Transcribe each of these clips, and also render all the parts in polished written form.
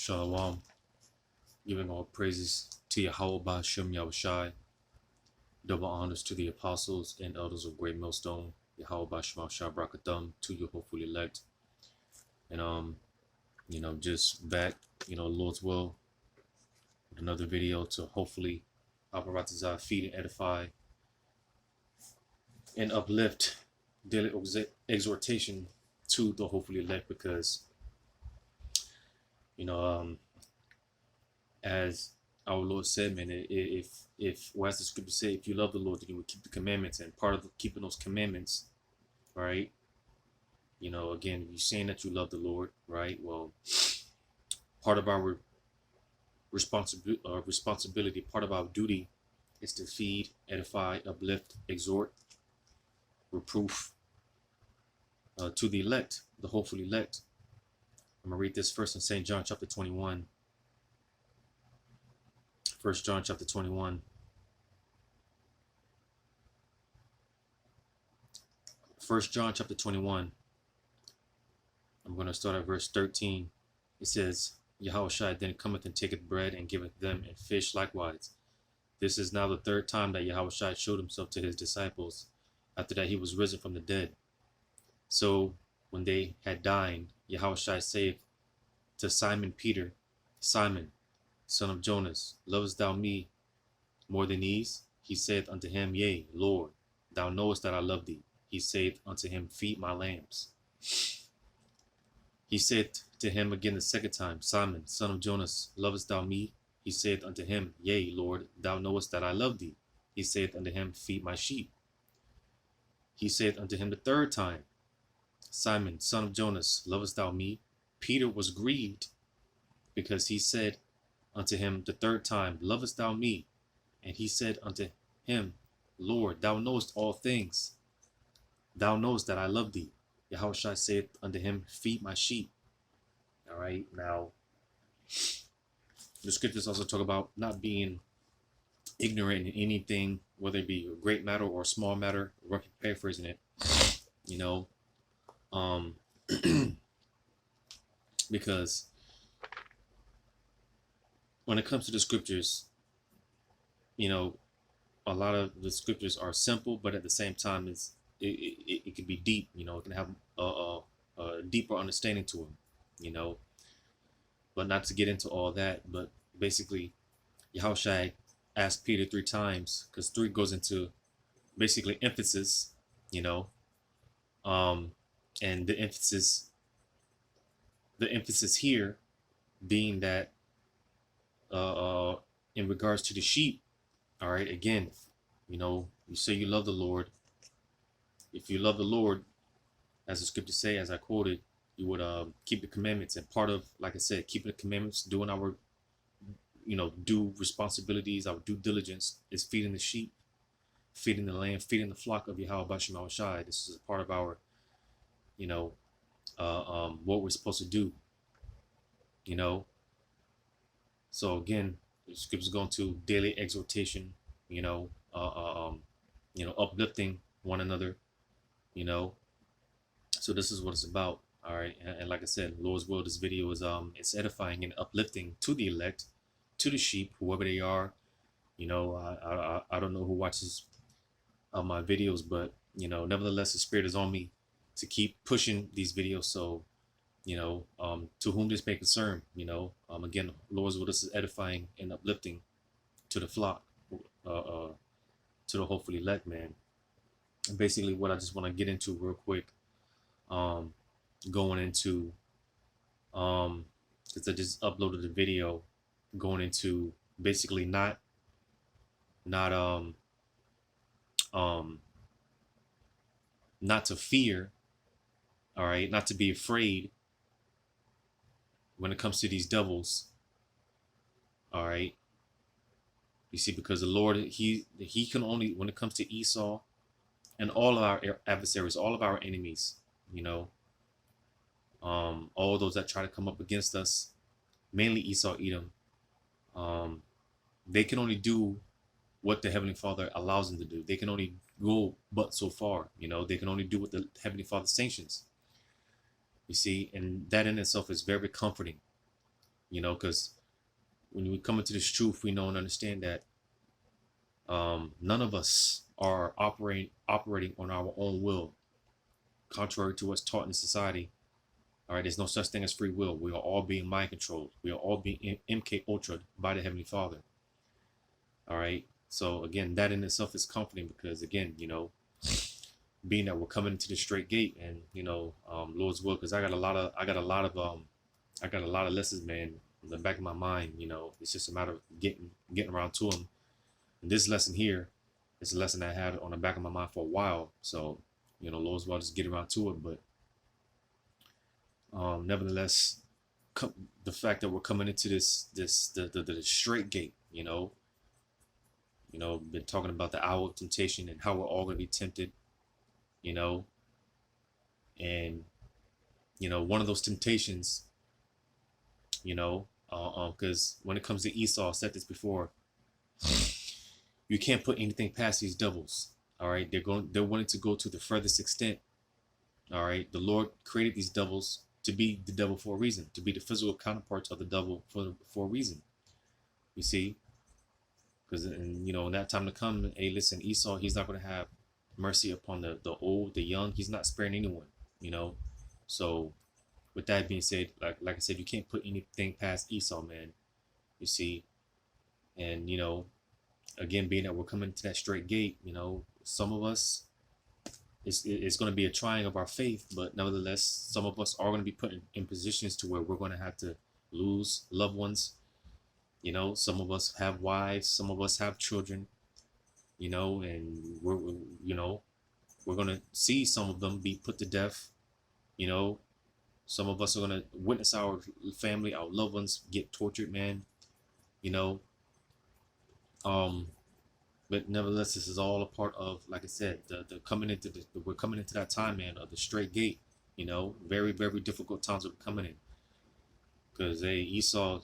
Shalom, giving all praises to Yahawah, bahasham, Yahawashi, double honors to the apostles and elders of Great Millstone, Yahawah, bahasham, Brakathum, to your hopefully elect. And just back, Lord's will, with another video to hopefully Aparatazah feed and edify and uplift daily exhortation to the hopefully elect, because as our Lord said, man, if well, as the scripture say, if you love the Lord, then you will keep the commandments. And part of keeping those commandments, right? Again, if you're saying that you love the Lord, right? Well, part of our responsibility, part of our duty is to feed, edify, uplift, exhort, reproof to the elect, the hopeful elect. I'm going to read this first in St. John chapter 21. 1 John chapter 21. 1 John chapter 21. I'm going to start at verse 13. It says, Yahawashi then cometh and taketh bread and giveth them, and fish likewise. This is now the third time that Yahawashi showed himself to his disciples, after that he was risen from the dead. So when they had dined, Yahawashi saith to Simon Peter, Simon, son of Jonas, lovest thou me more than these? He saith unto him, Yea, Lord, thou knowest that I love thee. He saith unto him, Feed my lambs. He said to him again the second time, Simon, son of Jonas, lovest thou me? He saith unto him, Yea, Lord, thou knowest that I love thee. He saith unto him, Feed my sheep. He saith unto him the third time, Simon, son of Jonas, lovest thou me? Peter was grieved, because he said unto him the third time, Lovest thou me? And he said unto him, Lord, thou knowest all things. Thou knowest that I love thee. Yahawashi said unto him, Feed my sheep. All right. Now, the scriptures also talk about not being ignorant in anything, whether it be a great matter or a small matter. We're paraphrasing it, because when it comes to the scriptures, a lot of the scriptures are simple, but at the same time, it can be deep. It can have a deeper understanding to them. But not to get into all that. But basically, Yahawashi asked Peter 3 times, because 3 goes into basically emphasis, and the emphasis here being that in regards to the sheep. All right, again, you say you love the Lord. If you love the Lord, as the scriptures say, as I quoted, you would keep the commandments. And part of, like I said, keeping the commandments, doing our due responsibilities, our due diligence, is feeding the sheep, feeding the lamb, feeding the flock of Yahawah bahasham Yahawashi. This is a part of our what we're supposed to do. So again, the scriptures going to daily exhortation, uplifting one another, So this is what it's about. All right. And like I said, Lord's will, this video is it's edifying and uplifting to the elect, to the sheep, whoever they are. I don't know who watches my videos, but nevertheless, the Spirit is on me to keep pushing these videos. So to whom this may concern, again, Lord's will, this is edifying and uplifting to the flock, to the hopefully elect, man. And basically what I just want to get into real quick, going into, because I just uploaded the video, going into basically not to fear, all right, not to be afraid when it comes to these devils, all right. You see, because the Lord, he can only, when it comes to Esau and all of our adversaries, all of our enemies, all those that try to come up against us, mainly Esau, Edom, they can only do what the Heavenly Father allows them to do. They can only go but so far, they can only do what the Heavenly Father sanctions. You see, and that in itself is very comforting. because when we come into this truth, we know and understand that none of us are operating on our own will, contrary to what's taught in society. All right, there's no such thing as free will. We are all being mind controlled. We are all being MK Ultra by the Heavenly Father. All right. So again, that in itself is comforting because again, being that we're coming into the straight gate, and Lord's will, because I got a lot of lessons, man, in the back of my mind. It's just a matter of getting around to them. And this lesson here is a lesson I had on the back of my mind for a while. So Lord's will, just get around to it. But nevertheless, the fact that we're coming into the straight gate, been talking about the hour of temptation and how we're all going to be tempted, and one of those temptations, because when it comes to Esau, I said this before, you can't put anything past these devils. All right, they're wanting to go to the furthest extent. All right, the Lord created these devils to be the devil for a reason, to be the physical counterparts of the devil for a reason. You see, because in that time to come, hey, listen, Esau, he's not going to have mercy upon the old, the young. He's not sparing anyone. So with that being said, like I said, you can't put anything past Esau, man. You see, and again, being that we're coming to that straight gate, some of us, it's going to be a trying of our faith, but nevertheless, some of us are going to be put in positions to where we're going to have to lose loved ones. Some of us have wives, some of us have children, and we're going to see some of them be put to death. Some of us are going to witness our family, our loved ones get tortured, man. But nevertheless, this is all a part of, like I said, we're coming into that time, man, of the straight gate. Very, very difficult times we're coming in, because Esau,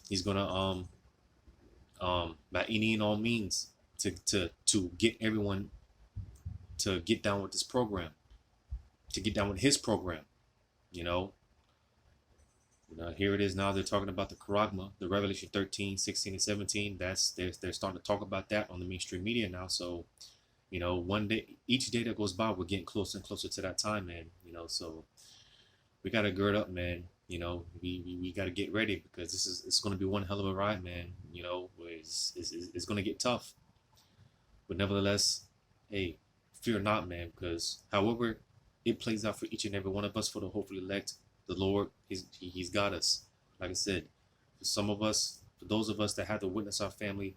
he's gonna by any and all means to get everyone to get down with this program, to get down with his program. Here it is now. They're talking about the Charagma, the Revelation 13, 16, and 17. They're starting to talk about that on the mainstream media now. So, one day, each day that goes by, we're getting closer and closer to that time, man. So we got to gird up, man. We got to get ready, because it's going to be one hell of a ride, man. It's going to get tough. But nevertheless, hey, fear not, man, because however it plays out for each and every one of us, for the hopefully elect, the Lord, he's got us. Like I said, for some of us, for those of us that have to witness our family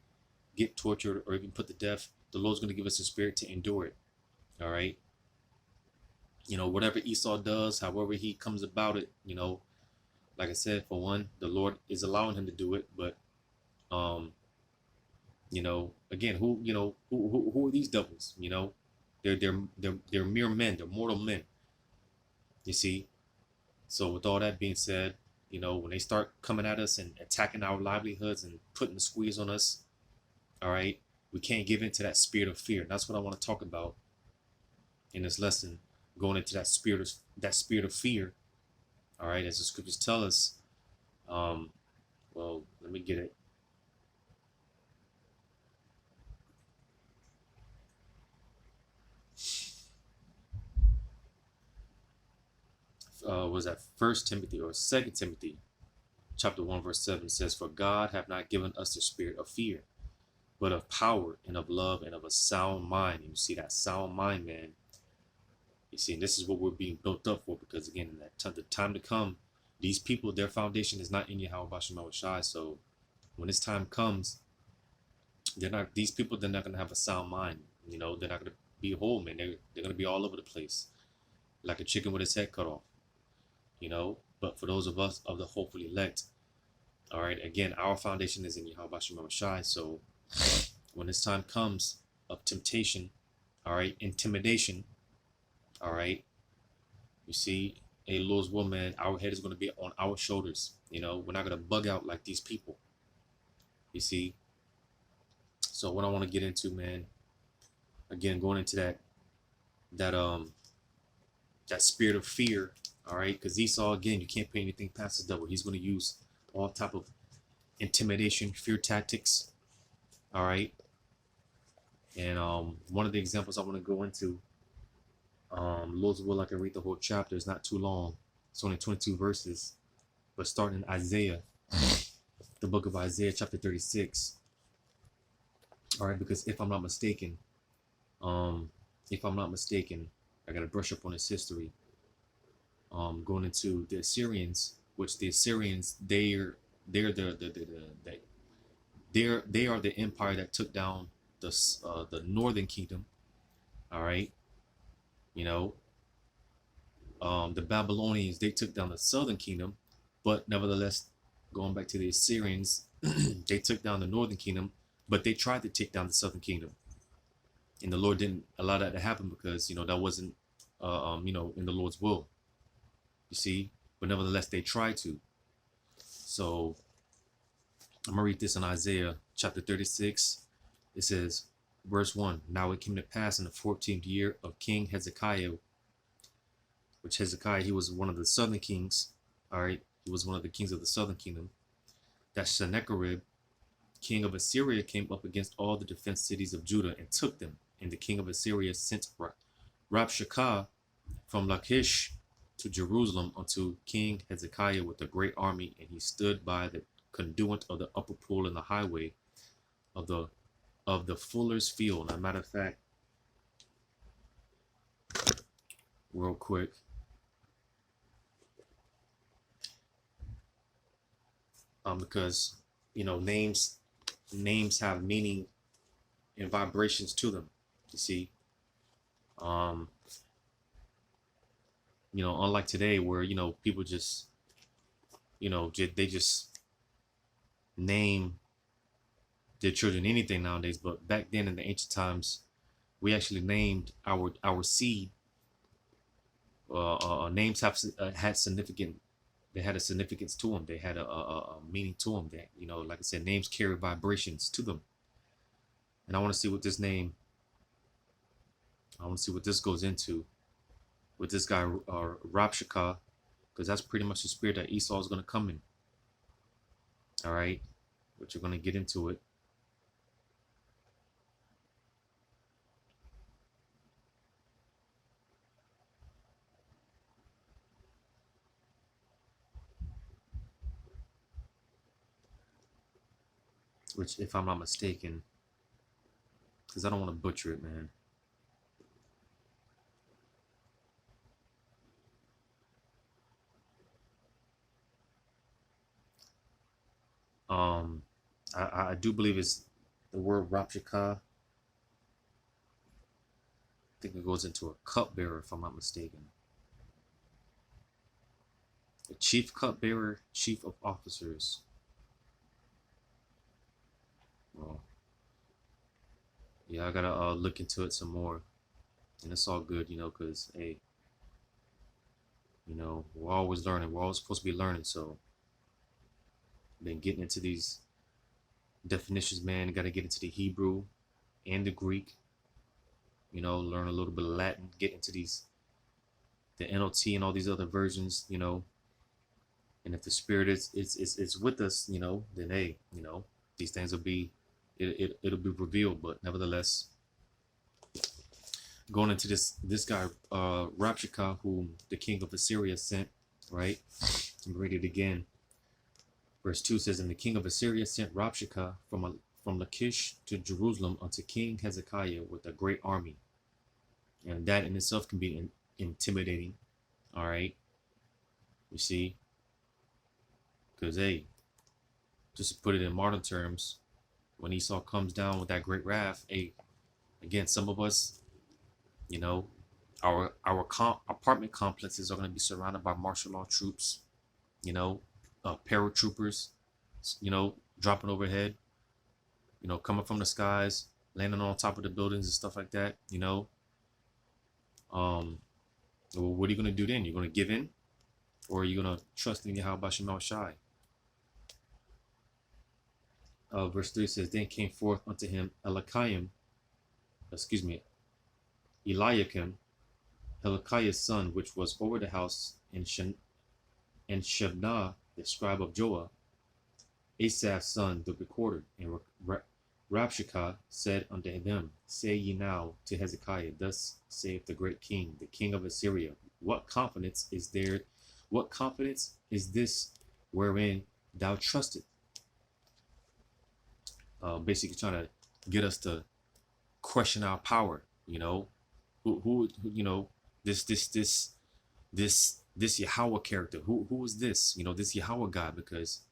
get tortured or even put to death, the Lord's going to give us a spirit to endure it. All right. Whatever Esau does, however he comes about it, like I said, for one, the Lord is allowing him to do it. But, again, who are these devils? They're mere men. They're mortal men. You see. So with all that being said, when they start coming at us and attacking our livelihoods and putting the squeeze on us, all right, we can't give in to that spirit of fear. And that's what I want to talk about in this lesson, going into that spirit of fear. All right, as the scriptures tell us. Well, let me get it. Was that 1 Timothy or 2 Timothy chapter 1 verse 7 says, "For God hath not given us the spirit of fear, but of power and of love and of a sound mind." And you see that sound mind, man. You see, and this is what we're being built up for, because again, in that the time to come, these people, their foundation is not in Yahawashi. So when this time comes, these people, they're not going to have a sound mind. They're not going to be whole, man. They're going to be all over the place, like a chicken with its head cut off. But for those of us of the hopefully elect, all right, again, our foundation is in Yahawashi. So when this time comes of temptation, all right, intimidation, all right, you see, a Lord's will, man, our head is going to be on our shoulders. We're not going to bug out like these people. You see. So what I want to get into, man, again, going into that spirit of fear. All right, because Esau, again, you can't put anything past the devil. He's going to use all type of intimidation, fear tactics. All right. And one of the examples I want to go into, Lord's will, I can read the whole chapter. It's not too long. It's only 22 verses. But starting in Isaiah, the book of Isaiah, chapter 36. All right, because if I'm not mistaken, I got to brush up on its history. Going into the Assyrians, which the Assyrians, they are the empire that took down the northern kingdom. All right, you know, the Babylonians, they took down the southern kingdom, but nevertheless, going back to the Assyrians, they took down the northern kingdom, but they tried to take down the southern kingdom, and the Lord didn't allow that to happen because that wasn't in the Lord's will. You see, but nevertheless, they tried to. So I'm gonna read this in Isaiah chapter 36. It says, verse 1, now it came to pass in the 14th year of King Hezekiah, which Hezekiah, he was one of the southern kings. All right, he was one of the kings of the southern kingdom, that Sennacherib, king of Assyria, came up against all the defense cities of Judah and took them. And the king of Assyria sent Rabshakeh from Lachish to Jerusalem unto King Hezekiah with a great army, and he stood by the conduit of the upper pool in the highway of the fuller's field. Now, matter of fact, real quick, because names have meaning and vibrations to them. You see, unlike today where people just they just name their children anything nowadays, but back then in the ancient times, we actually named our seed. Names had significant. They had a significance to them. They had a meaning to them. That like I said, names carry vibrations to them. And I want to see what this name. I want to see what this goes into with this guy Rabshakeh, because that's pretty much the spirit that Esau is going to come in. All right, but you're going to get into it. Which, if I'm not mistaken, because I don't want to butcher it, man. I do believe it's the word Rabshakeh. I think it goes into a cupbearer, if I'm not mistaken. A chief cupbearer, chief of officers. Well, yeah, I gotta look into it some more, and it's all good, because hey, we're always learning. We're always supposed to be learning. So, been getting into these definitions, man. Got to get into the Hebrew and the Greek. Learn a little bit of Latin. Get into the NLT and all these other versions. And if the Spirit is with us, then hey, these things will be. It'll be revealed, but nevertheless, going into this guy Rabshakeh, whom the king of Assyria sent, right? I'm read it again. Verse 2 says, and the king of Assyria sent Rabshakeh from Lachish to Jerusalem unto King Hezekiah with a great army, and that in itself can be intimidating. All right, you see, because hey, just to put it in modern terms, when Esau comes down with that great wrath, hey, again, some of us, our apartment complexes are going to be surrounded by martial law troops, paratroopers, dropping overhead, coming from the skies, landing on top of the buildings and stuff like that, well, what are you going to do then? You're going to give in, or are you going to trust in Yahawashi? Verse 3 says, then came forth unto him Eliakim, Hilkiah's son, which was over the house, and Shebna, the scribe of Joah, Asaph's son, the recorder, and Rabshakeh said unto them, Say ye now to Hezekiah, Thus saith the great king, the king of Assyria, What confidence is there? What confidence is this wherein thou trustest? Basically trying to get us to question our power. Who this Yahawah character. Who is this? This Yahawah God, because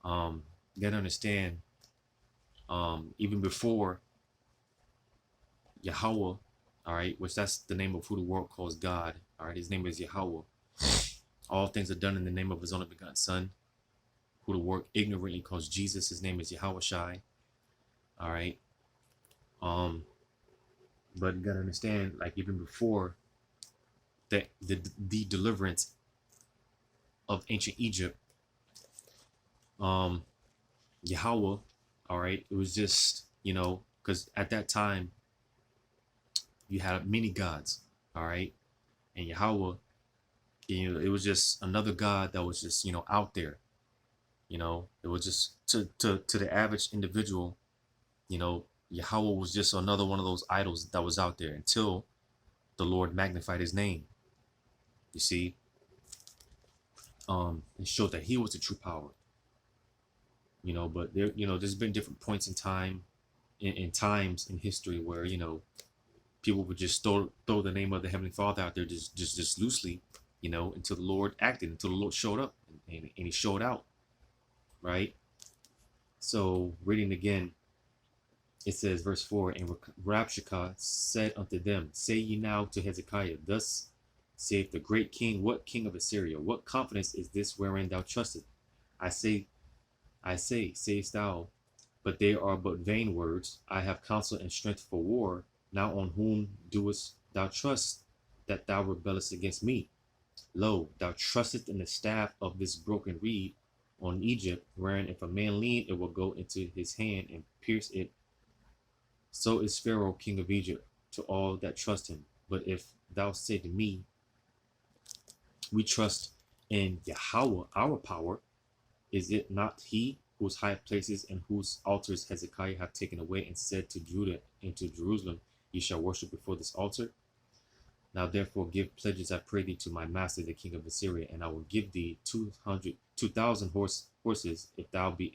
you gotta understand, even before Yahawah, all right, which that's the name of who the world calls God, all right, his name is Yahawah. All things are done in the name of his only begotten son, who the world ignorantly calls Jesus. His name is Yahawashi, all right. But you gotta understand, like, even before that, the deliverance of ancient Egypt, Yahawah, all right, it was just, because at that time you had many gods, all right, and Yahawah, it was just another god that was just, out there. It was just to the average individual, Yahawah was just another one of those idols that was out there until the Lord magnified his name. You see, and showed that he was the true power. But there, there's been different points in time, in times in history where, people would just throw the name of the Heavenly Father out there just loosely, until the Lord acted, until the Lord showed up, and he showed out, right? So reading again, it says, verse 4, And Rabshakeh said unto them, Say ye now to Hezekiah, Thus saith the great king, What king of Assyria? What confidence is this wherein thou trustest? I say, sayest thou, but they are but vain words. I have counsel and strength for war. Now on whom doest thou trust, that thou rebellest against me? Lo, thou trustest in the staff of this broken reed on Egypt, wherein if a man lean, it will go into his hand and pierce it. So is Pharaoh king of Egypt to all that trust him. But if thou say to me, We trust in Yahawah our power, is it not he whose high places and whose altars Hezekiah hath taken away, and said to Judah and to Jerusalem, Ye shall worship before this altar? Now therefore give pledges, I pray thee, to my master the king of Assyria, and I will give thee 2,000 horses, if thou be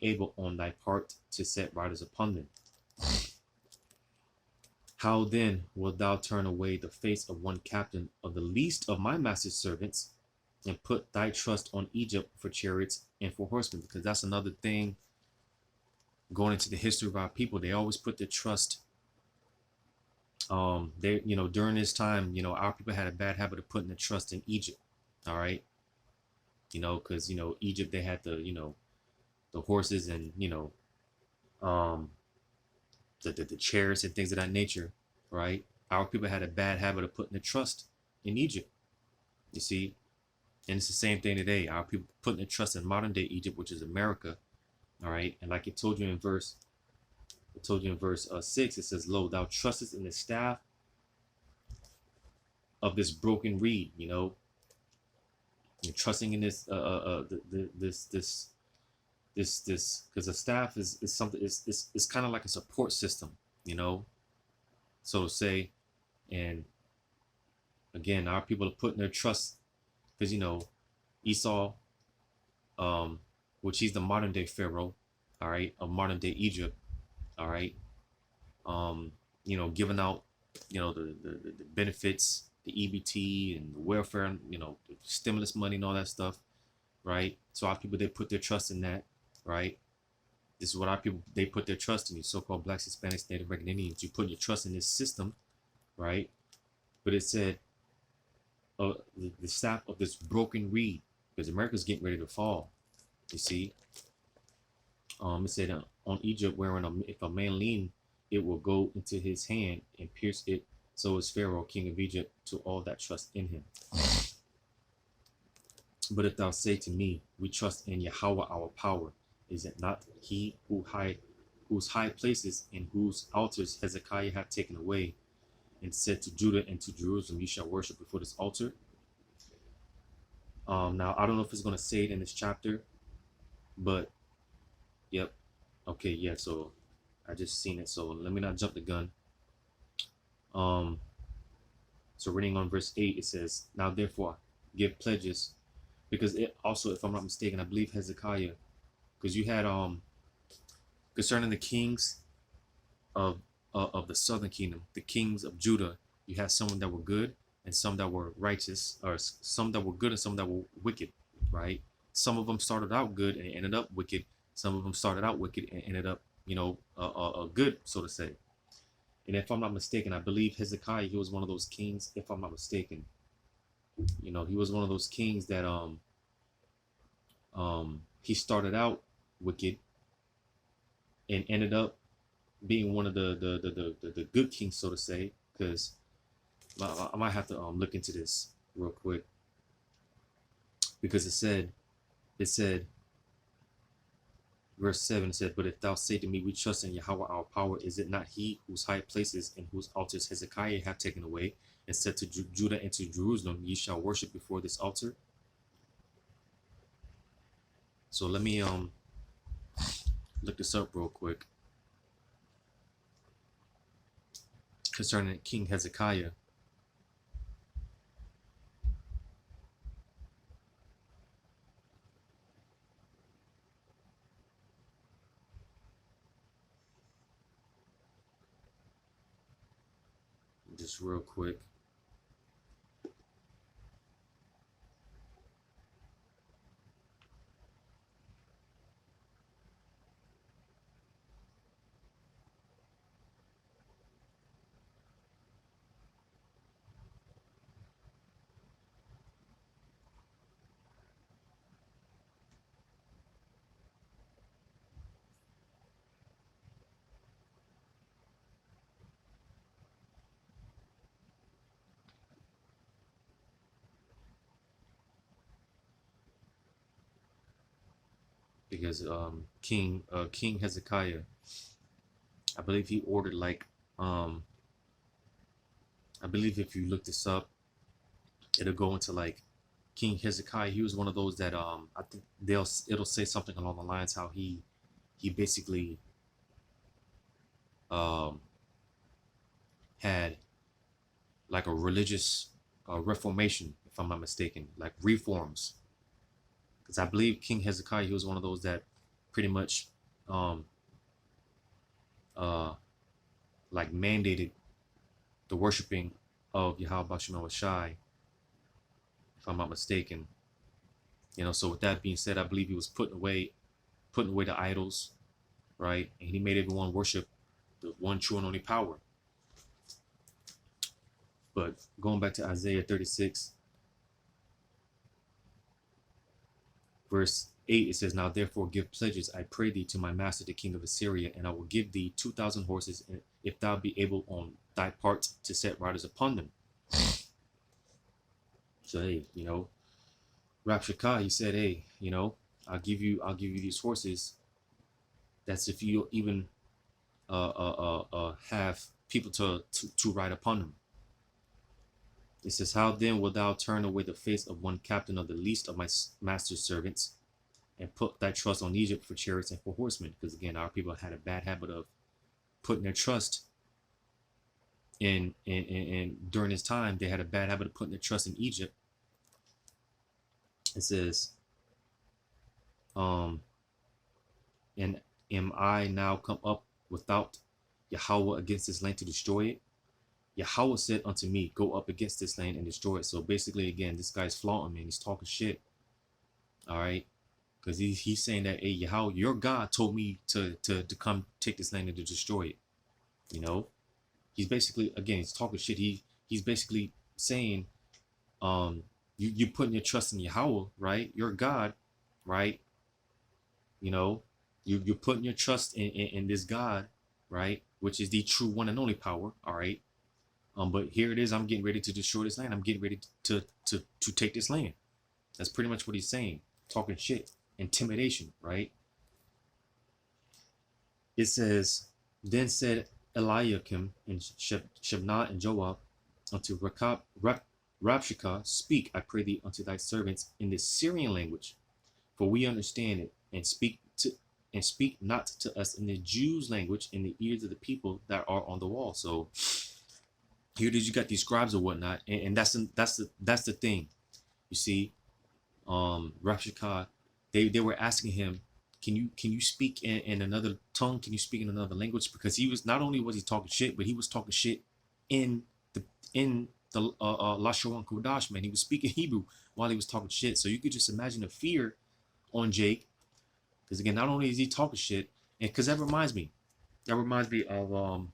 able on thy part to set riders upon them. How then wilt thou turn away the face of one captain of the least of my master's servants, and put thy trust on Egypt for chariots and for horsemen? Because that's another thing going into the history of our people. They always put their trust. During this time, our people had a bad habit of putting their trust in Egypt. All right. Because, Egypt, they had the horses and, the chariots and things of that nature. Right. Our people had a bad habit of putting their trust in Egypt. You see, and it's the same thing today. Our people putting their trust in modern day Egypt, which is America. All right. And like it told you in verse 6, it says, Lo, thou trustest in the staff of this broken reed. You're trusting in this, this, because the staff is something, it's kind of like a support system, so to say. And again, our people are putting their trust, because, Esau, which he's the modern day Pharaoh, all right, of modern day Egypt, all right, giving out, the benefits, the EBT and the welfare, and, the stimulus money and all that stuff, right? So our people, they put their trust in that, right? This is what our people, they put their trust in, you so-called blacks, Hispanics, Native American Indians. You put your trust in this system, right? But it said, the staff of this broken reed, because America's getting ready to fall, you see. It said on Egypt, wherein if a man lean, it will go into his hand and pierce it. So is Pharaoh, king of Egypt, to all that trust in him. But if thou say to me, We trust in Yahawah our power, is it not he whose high places and whose altars Hezekiah hath taken away, and said to Judah and to Jerusalem, Ye shall worship before this altar? Now I don't know if it's gonna say it in this chapter, but yep. Okay, yeah. So I just seen it. So let me not jump the gun. Um, so reading on verse 8, it says, "Now therefore give pledges," because it also, if I'm not mistaken, I believe Hezekiah, because you had concerning the kings of of the southern kingdom, the kings of Judah, you had some that were good and some that were righteous, or some that were good and some that were wicked, right? Some of them started out good and ended up wicked. Some of them started out wicked and ended up, good, so to say. And if I'm not mistaken, I believe Hezekiah, he was one of those kings. If I'm not mistaken, he was one of those kings that he started out wicked and ended up being one of the good kings, so to say, because I might have to look into this real quick, because it said verse 7 said, "But if thou say to me, we trust in Yahawah our power, is it not he whose high places and whose altars Hezekiah hath taken away, and said to Judah and to Jerusalem, ye shall worship before this altar?" So let me look this up real quick concerning King Hezekiah. Just real quick. Because King Hezekiah, I believe he ordered like I believe if you look this up, it'll go into like King Hezekiah. He was one of those that I think it'll say something along the lines how he basically um had like a religious reformation, if I'm not mistaken, like reforms. Because I believe King Hezekiah, he was one of those that pretty much um uh like mandated the worshiping of Yahawah Yahawashi, if I'm not mistaken. So with that being said, I believe he was putting away the idols, right? And he made everyone worship the one true and only power. But going back to Isaiah 36, verse 8, it says, "Now therefore give pledges, I pray thee, to my master the king of Assyria, and I will give thee 2,000 horses, if thou be able on thy part to set riders upon them." So hey, Rabshakeh, he said, "Hey, I'll give you these horses. That's if you even have people to ride upon them." It says, "How then wilt thou turn away the face of one captain of the least of my master's servants, and put thy trust on Egypt for chariots and for horsemen?" Because again, our people had a bad habit of putting their trust in during this time, they had a bad habit of putting their trust in Egypt. It says, and am I now come up without Yahawah against this land to destroy it? Yahawah said unto me, go up against this land and destroy it. So basically, again, this guy's flaunting, man. He's talking shit. All right. Because he's saying that, hey, Yahawah, your God told me to come take this land and to destroy it. He's basically, again, he's talking shit. He's basically saying, you putting your trust in Yahawah, right? Your God, right? You're putting your trust in this God, right? Which is the true one and only power. All right. But here it is. I'm getting ready to destroy this land. I'm getting ready to take this land. That's pretty much what he's saying. Talking shit, intimidation, right? It says, then said Eliakim and Shebna and Joab unto Rabshakeh, speak, I pray thee, unto thy servants in the Syrian language, for we understand it, and speak not to us in the Jews' language in the ears of the people that are on the wall. So here it is, you got these scribes or whatnot, and that's the thing. You see, Rabshakeh, they were asking him, can you speak in another tongue? Can you speak in another language? Because he was, not only was he talking shit, but he was talking shit in the Lashon Kodash, man. He was speaking Hebrew while he was talking shit. So you could just imagine the fear on Jake. Because again, not only is he talking shit, and because that reminds me of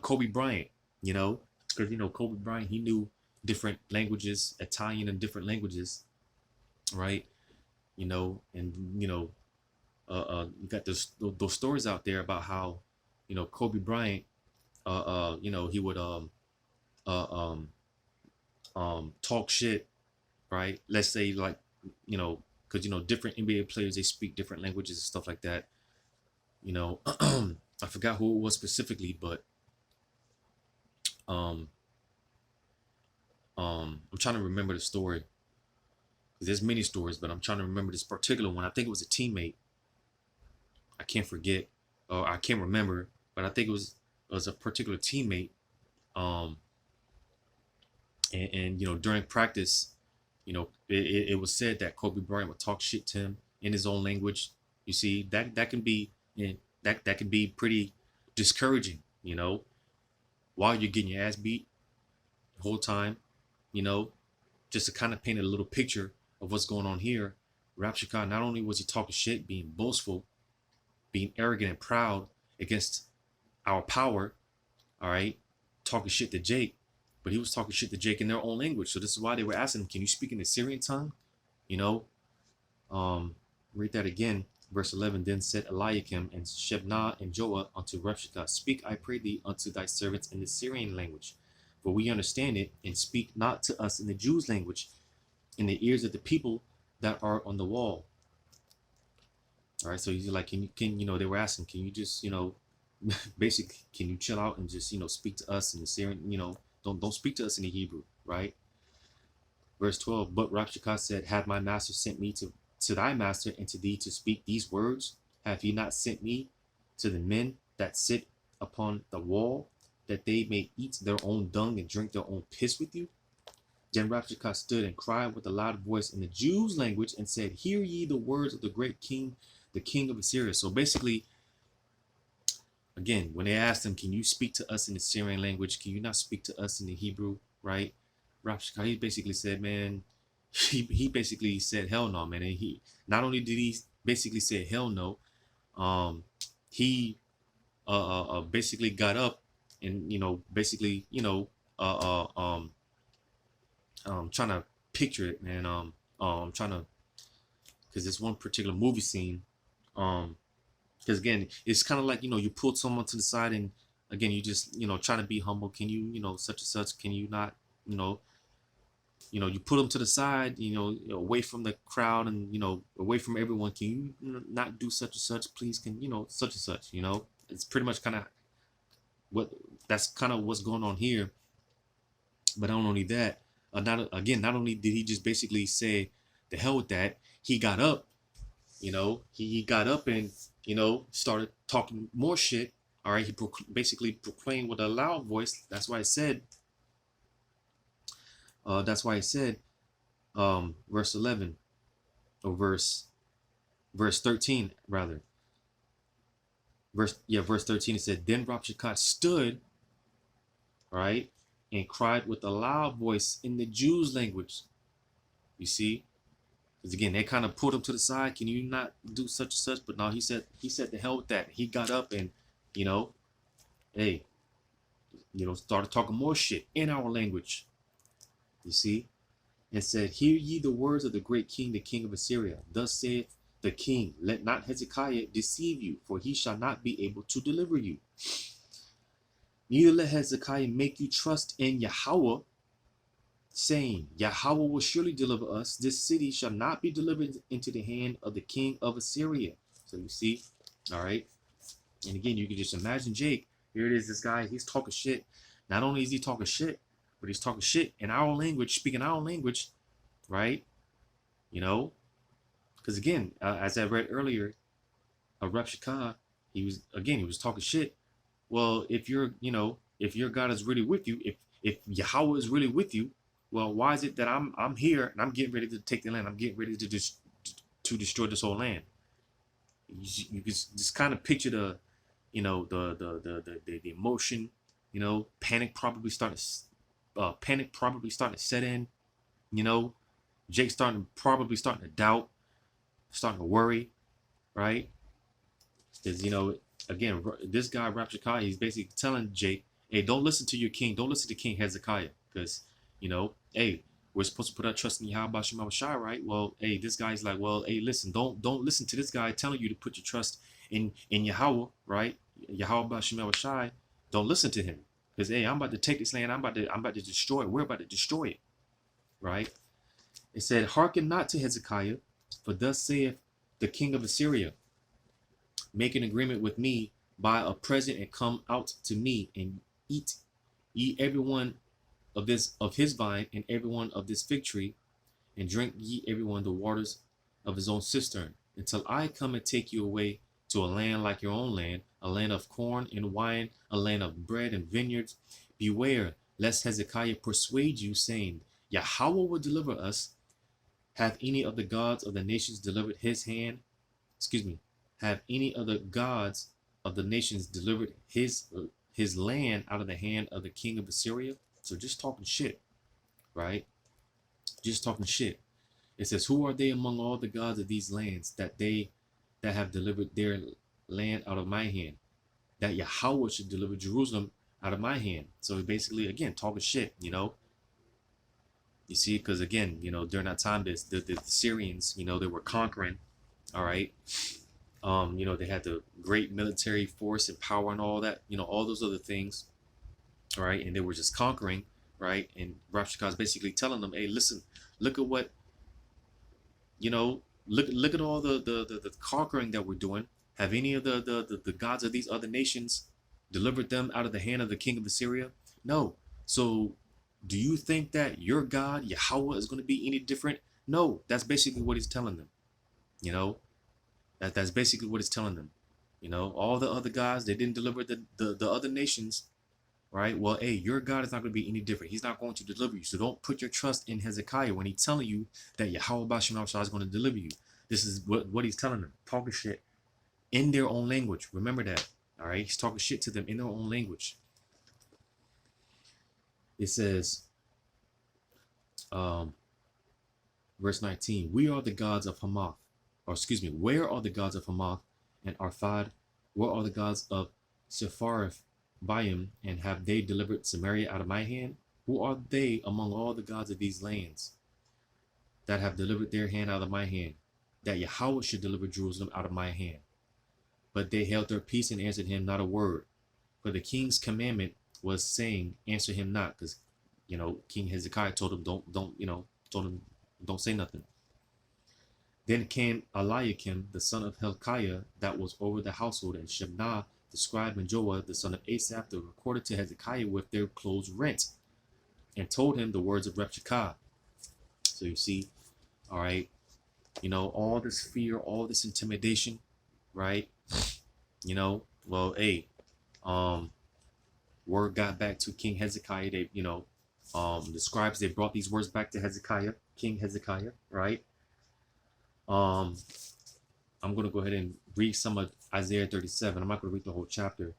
Kobe Bryant, you know, because Kobe Bryant, he knew different languages, Italian and different languages, right? And you got those stories out there about how Kobe Bryant, he would talk shit, right? Let's say, like, because different NBA players, they speak different languages and stuff like that. I forgot who it was specifically, but I'm trying to remember the story, because there's many stories, but I'm trying to remember this particular one. I think it was a teammate. I can't forget, or I can't remember, but I think it was a particular teammate. And during practice, it was said that Kobe Bryant would talk shit to him in his own language. You see, that can be that can be pretty discouraging, while you're getting your ass beat the whole time, just to kind of paint a little picture of what's going on here. Rabshakeh, not only was he talking shit, being boastful, being arrogant and proud against our power, all right, talking shit to Jake, but he was talking shit to Jake in their own language. So this is why they were asking him, can you speak in the Syrian tongue? Read that again. Verse 11, then said Eliakim and Shebna and Joah unto Rabshakeh, speak, I pray thee, unto thy servants in the Syrian language, for we understand it, and speak not to us in the Jews' language, in the ears of the people that are on the wall. All right, so he's like, can they were asking, can you just, basically, can you chill out and just, speak to us in the Syrian, don't speak to us in the Hebrew, right? Verse 12, but Rabshakeh said, have my master sent me to thy master and to thee to speak these words? Have he not sent me to the men that sit upon the wall, that they may eat their own dung and drink their own piss with you? Then Rabshakeh stood and cried with a loud voice in the Jews' language and said, hear ye the words of the great king, the king of Assyria. So basically, again, when they asked him, can you speak to us in the Syrian language? Can you not speak to us in the Hebrew, right? Rabshakeh, he basically said, man, he basically said, hell no, man. And he, not only did he basically say hell no, he basically got up and, basically, trying to picture it, man. I'm trying to, because there's one particular movie scene, because again, it's kind of like, you pulled someone to the side and again, you just, trying to be humble. Can you, such and such, can you not, you put them to the side, away from the crowd and, away from everyone. Can you, not do such and such, please? Can, such and such, it's pretty much kind of that's kind of what's going on here. But not only that, not only did he just basically say the hell with that, he got up, he got up and, started talking more shit. All right. He basically proclaimed with a loud voice. That's why I said, verse 11 or verse 13 rather. Verse 13, it said, then Rabshakeh stood, right, and cried with a loud voice in the Jews' language. You see? Because again, they kind of pulled him to the side. Can you not do such and such? But no, he said the hell with that. He got up and, started talking more shit in our language. You see? And said, hear ye the words of the great king, the king of Assyria. Thus saith the king, let not Hezekiah deceive you, for he shall not be able to deliver you. Neither let Hezekiah make you trust in Yahawah, saying, Yahawah will surely deliver us. This city shall not be delivered into the hand of the king of Assyria. So you see, all right. And again, you can just imagine Jake. Here it is, this guy, he's talking shit. Not only is he talking shit, but he's talking shit in our own language, speaking our own language, right? You know, because again, as I read earlier, Reb Shakah, he was talking shit. Well, if if your God is really with you, if Yahawah is really with you, well, why is it that I'm here and I'm getting ready to take the land? I'm getting ready to destroy this whole land. You can just kind of picture the, the emotion, panic probably starting to set in, Jake probably starting to doubt, starting to worry, right? Because again, this guy Rapshakah, he's basically telling Jake, hey, don't listen to your king, don't listen to King Hezekiah, because hey, we're supposed to put our trust in Yahawashi, right? Well, hey, this guy's like, well, hey, listen, don't listen to this guy telling you to put your trust in Yahawah, right? Yahawashi, don't listen to him, because hey, I'm about to take this land, I'm about to destroy it. We're about to destroy it, right? It said, hearken not to Hezekiah, for thus saith the king of Assyria, make an agreement with me, buy a present and come out to me and eat ye everyone of his vine and everyone of this fig tree, and drink ye everyone the waters of his own cistern, until I come and take you away to a land like your own land, a land of corn and wine, a land of bread and vineyards. Beware lest Hezekiah persuade you, saying, Yahawah will deliver us. Have any of the gods of the nations delivered his hand? Have any of the gods of the nations delivered his land out of the hand of the king of Assyria? So just talking shit, right? Just talking shit. It says, who are they among all the gods of these lands that have delivered their land out of my hand? That Yahawah should deliver Jerusalem out of my hand. So basically, again, talking shit, You see, because again, during that time, the Syrians, they were conquering, all right? They had the great military force and power and all that, all those other things, all right? And they were just conquering, right? And Rapshakah is basically telling them, hey, listen, look at what, look at all the conquering that we're doing. Have any of the gods of these other nations delivered them out of the hand of the king of Assyria? No. So do you think that your God, Yahawah, is going to be any different? No, that's basically what he's telling them. That's basically what he's telling them. All the other gods, they didn't deliver the other nations, right? Well, hey, your God is not going to be any different. He's not going to deliver you. So don't put your trust in Hezekiah when he's telling you that Yahawah is going to deliver you. This is what he's telling them. Talking shit in their own language. Remember that. All right? He's talking shit to them in their own language. It says, verse 19, we are the gods of Hamath. Where are the gods of Hamath and Arphad? Where are the gods of Sepharvaim, and have they delivered Samaria out of my hand? Who are they among all the gods of these lands that have delivered their hand out of my hand, that Yahawah should deliver Jerusalem out of my hand? But they held their peace and answered him not a word. For the king's commandment was saying, answer him not, because King Hezekiah told him don't say nothing. Then came Eliakim, the son of Hilkiah, that was over the household, and Shebna, the scribe, and Joah, the son of Asaph, the recorder, to Hezekiah with their clothes rent, and told him the words of Rapshakah. So you see, all right, all this fear, all this intimidation, right? Well, hey, word got back to King Hezekiah. They, the scribes, they brought these words back to Hezekiah, King Hezekiah, right? I'm going to go ahead and read some of Isaiah 37. I'm not going to read the whole chapter.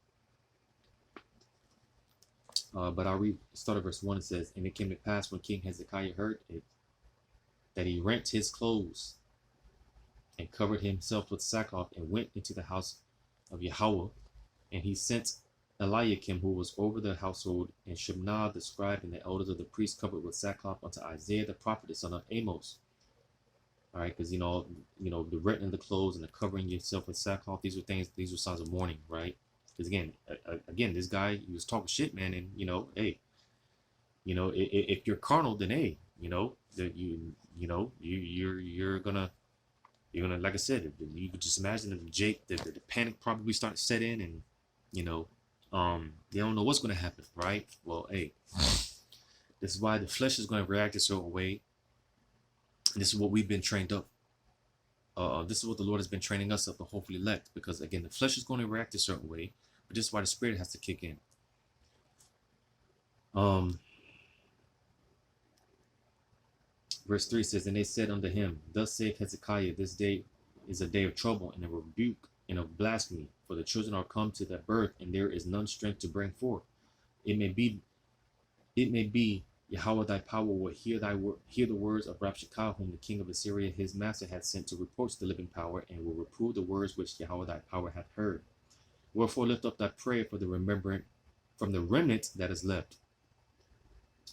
But I'll start at verse 1. It says, and it came to pass when King Hezekiah heard it, that he rent his clothes and covered himself with sackcloth and went into the house of Yahawah. And he sent Eliakim, who was over the household, and Shebna, the scribe, and the elders of the priests covered with sackcloth unto Isaiah the prophet, the son of Amos. All right, because the renting the clothes and the covering yourself with sackcloth, these were signs of mourning, right? Because again, this guy, he was talking shit, man, and hey, if you're carnal, then hey, you're gonna, like I said, you could just imagine that Jake, the panic probably started to set in, and they don't know what's gonna happen, right? Well, hey, This is why the flesh is going to react a certain way. And this is what we've been trained up. This is what the Lord has been training us up to hopefully elect. Because again, the flesh is going to react a certain way, but this is why the Spirit has to kick in. Verse 3 says, and they said unto him, thus saith Hezekiah, this day is a day of trouble and a rebuke and of blasphemy, for the children are come to their birth, and there is none strength to bring forth. It may be Yahawah thy power will hear the words of Rabshakeh, whom the king of Assyria his master hath sent to reproach the living power, and will reprove the words which Yahawah thy power hath heard. Wherefore lift up thy prayer for the from the remnant that is left.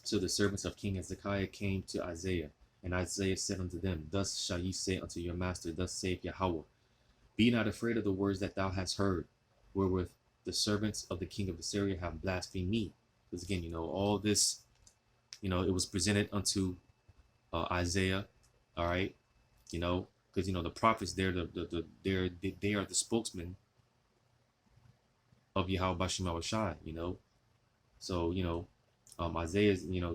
So the servants of King Hezekiah came to Isaiah, and Isaiah said unto them, thus shall ye say unto your master, thus saith Yahawah, be not afraid of the words that thou hast heard, wherewith the servants of the king of Assyria have blasphemed me. Because again, all this, it was presented unto Isaiah, all right, because the prophets, they are the spokesmen of Yahawashi, so Isaiah's, the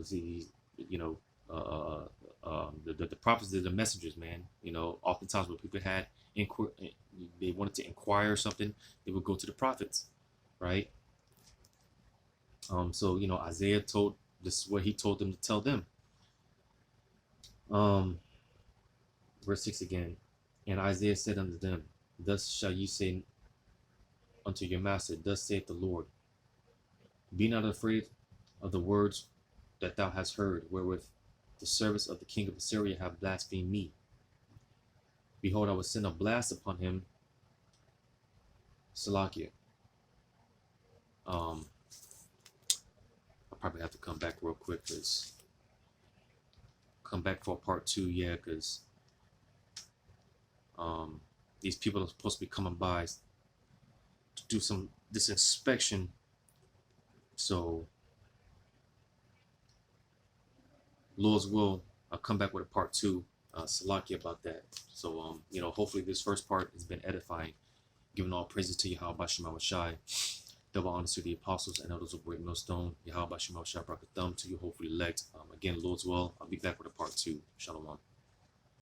prophets are the messengers, man. Oftentimes when people had they wanted to inquire something, they would go to the prophets, right? So Isaiah this is what he told them to tell them. Verse 6 again, and Isaiah said unto them, thus shall ye say unto your master, thus saith the Lord, be not afraid of the words that thou hast heard, wherewith the servants of the king of Assyria have blasphemed me. Behold, I will send a blast upon him, Salakia. I'll probably have to come back real quick, come back for part 2, yeah, because these people are supposed to be coming by to do this inspection. So Lord's will, I'll come back with a part 2, Salakia, about that. So hopefully this first part has been edifying. Giving all praises to Yahawah Yahawashi. Double honors to the apostles and elders of Great Millstone. Yahawah Yahawashi brought the thumb to you, hopefully elect. Again, Lord's will, I'll be back with a part 2. Shalom.